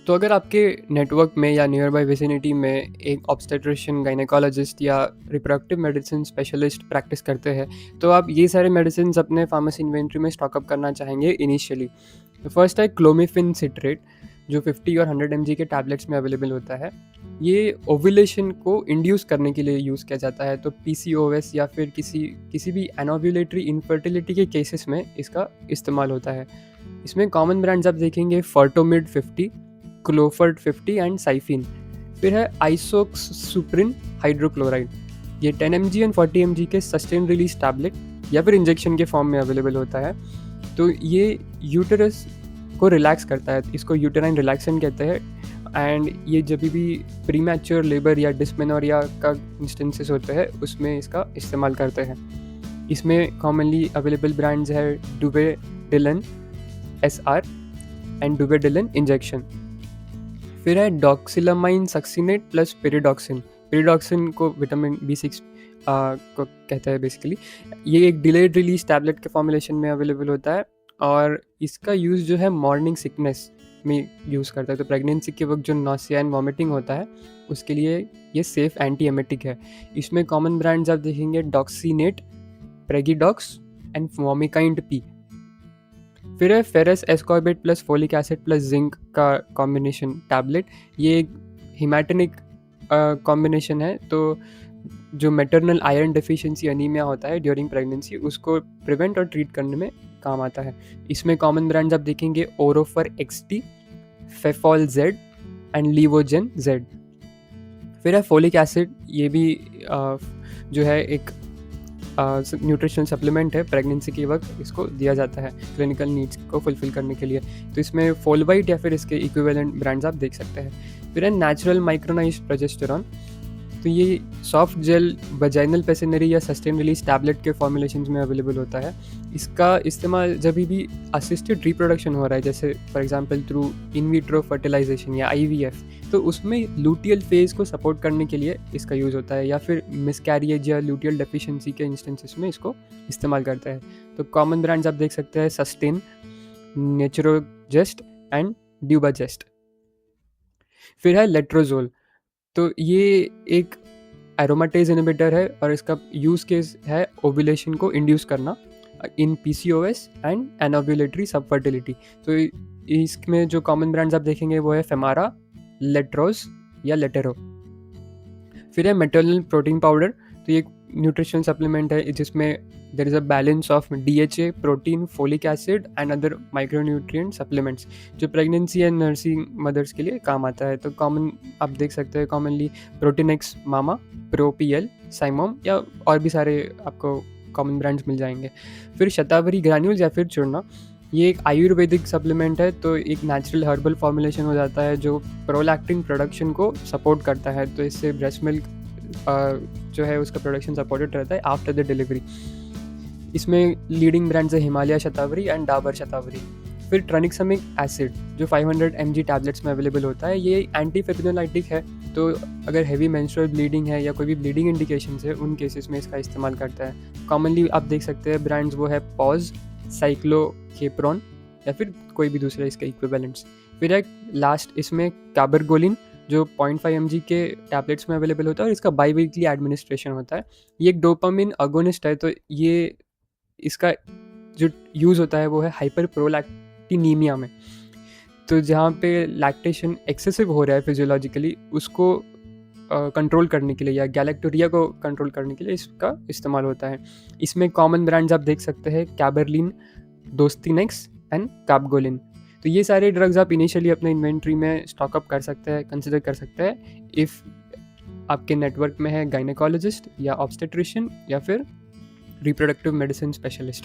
तो अगर आपके नेटवर्क में या नियर बाय विसिनिटी में एक ऑब्स्टेट्रिशियन, गायनेकोलॉजिस्ट या रिप्रोडक्टिव मेडिसिन स्पेशलिस्ट प्रैक्टिस करते हैं, तो आप ये सारे मेडिसिन अपने फार्मेसी इन्वेंट्री में स्टॉकअप करना चाहेंगे इनिशियली। तो फर्स्ट है क्लोमिफिन सिट्रेट, जो 50 और 100 mg के टैबलेट्स में अवेलेबल होता है। ये ओव्यूलेशन को इंड्यूस करने के लिए यूज़ किया जाता है, तो पीसीओएस या फिर किसी भी एनोव्यूलेटरी इनफर्टिलिटी के केसेस में इसका इस्तेमाल होता है। इसमें कॉमन ब्रांड्स आप देखेंगे फर्टोमिड 50, क्लोफर्ट 50 एंड साइफिन। फिर है आइसोक्सुप्रिन हाइड्रोक्लोराइड। ये 10 mg एंड 40 mg के सस्टेन रिलीज टैबलेट या फिर इंजेक्शन के फॉर्म में अवेलेबल होता है। तो ये यूटेरस को रिलैक्स करता है, इसको यूटेराइन रिलैक्सेंट कहते हैं। एंड ये जब भी प्रीमैच्योर लेबर या डिस्मेनोरिया का इंस्टेंसेस होते हैं उसमें इसका इस्तेमाल करते हैं। इसमें कॉमनली अवेलेबल ब्रांड्स है डुबेडिलन SR एंड डुबेडिलन इंजेक्शन। फिर है doxylamine succinate plus pyridoxine. Pyridoxine को विटामिन B6 को कहते हैं बेसिकली। ये एक डिलेड रिलीज टैबलेट के फॉर्मुलेशन में अवेलेबल होता है और इसका यूज़ जो है मॉर्निंग सिकनेस में यूज़ करता है। तो प्रेगनेंसी के वक्त जो नॉसिया एंड वॉमिटिंग होता है उसके लिए ये सेफ एंटी एमेटिक है। इसमें कॉमन ब्रांड्स आप देखेंगे डॉक्सीनेट, प्रेगिडॉक्स एंड वोमिकाइंड P। फिर है ferrous ascorbate plus folic acid plus zinc का कॉम्बिनेशन टैबलेट। ये एक हिमैटेनिक कॉम्बिनेशन है, तो जो मैटरनल आयरन डेफिशिएंसी अनीमिया होता है ड्यूरिंग प्रेगनेंसी उसको प्रिवेंट और ट्रीट करने में काम आता है। इसमें कॉमन ब्रांड्स आप देखेंगे ओरोफर XT, फेफॉल Z एंड लीवोजेन Z। फिर है फोलिक एसिड। ये भी जो है एक न्यूट्रिशनल सप्लीमेंट है, प्रेगनेंसी के वक्त इसको दिया जाता है क्लिनिकल नीड्स को फुलफिल करने के लिए। तो इसमें फोलवाइट या फिर इसके इक्विवेलेंट ब्रांड्स आप देख सकते हैं। फिर है नेचुरल माइक्रोनाइज्ड प्रोजेस्टेरॉन। तो ये सॉफ्ट जेल वजाइनल पेसिनरी या सस्टेन रिलीज टैबलेट के फॉर्मुलेशंस में अवेलेबल होता है। इसका इस्तेमाल जब भी असिस्टेड रिप्रोडक्शन हो रहा है, जैसे for example through in vitro fertilization या IVF, तो उसमें लूटियल फेज को सपोर्ट करने के लिए इसका यूज़ होता है, या फिर मिसकैरिएज या लूटियल डेफिशिएंसी के इंस्टेंसेस में इसको इस्तेमाल करता है। तो कॉमन ब्रांड्स आप देख सकते हैं सस्टेन, नेचुरोजेस्ट एंड ड्यूबाजेस्ट। फिर है लेट्रोजोल। तो ये एक एरोमाटेज इनहिबिटर है और इसका यूज़ केस है ओव्यूलेशन को इंड्यूस करना इन PCOS एंड एनोव्यूलेटरी सबफर्टिलिटी। तो इसमें जो कॉमन ब्रांड्स आप देखेंगे वो है फेमारा, लेट्रोज या लेटेरो। फिर है मेटर्नल प्रोटीन पाउडर। तो ये एक न्यूट्रिशनल सप्लीमेंट है जिसमें there is a balance of DHA, protein, folic acid and other micronutrient supplements, जो प्रेगनेंसी एंड नर्सिंग मदर्स के लिए काम आता है। तो कॉमन आप देख सकते हैं कॉमनली प्रोटीनेक्स मामा, ProPL, साइमोम या और भी सारे आपको कॉमन ब्रांड्स मिल जाएंगे। फिर शतावरी ग्रैन्यूल्स या फिर चूर्ण। ये एक आयुर्वेदिक सप्लीमेंट है, तो एक नेचुरल हर्बल फॉर्मुलेशन हो जाता है जो प्रोलैक्टिन प्रोडक्शन को सपोर्ट करता है। तो इससे ब्रेस्ट मिल्क जो है उसका प्रोडक्शन सपोर्टेड रहता है आफ्टर द डिलीवरी। इसमें लीडिंग ब्रांड्स है हिमालय शतावरी एंड डाबर शतावरी। फिर ट्रनिक्समिक एसिड जो 500 mg टैबलेट्स में अवेलेबल होता है। ये एंटी फिब्रिनोलाइटिक है, तो अगर हैवी मेंस्ट्रुअल ब्लीडिंग है या कोई भी ब्लीडिंग इंडिकेशंस है उन केसेस में इसका इस्तेमाल करता है। कॉमनली आप देख सकते हैं ब्रांड्स वो है पॉज, साइक्लोकेप्रॉन या फिर कोई भी दूसरे इसके इक्विवेलेंट्स। फिर एक लास्ट इसमें कैबरगोलिन जो 0.5 mg के टैबलेट्स में अवेलेबल होता है और इसका बाई वीकली एडमिनिस्ट्रेशन होता है। ये एक डोपामिन अगोनिस्ट है, तो ये इसका जो यूज़ होता है वो है हाइपर प्रोलैक्टिनीमिया में। तो जहाँ पे लैक्टेशन एक्सेसिव हो रहा है फिजियोलॉजिकली उसको कंट्रोल करने के लिए या गैलेक्टोरिया को कंट्रोल करने के लिए इसका इस्तेमाल होता है। इसमें कॉमन ब्रांड्स आप देख सकते हैं कैबरलिन, दोस्तिनेक्स एंड कैबगोलिन। तो ये सारे ड्रग्स आप इनिशियली अपने इन्वेंट्री में स्टॉकअप कर सकते हैं, कंसिडर कर सकते हैं इफ़ आपके नेटवर्क में है गायनेकोलॉजिस्ट या ऑब्स्टेट्रिशियन या फिर रिप्रोडक्टिव मेडिसिन स्पेशलिस्ट।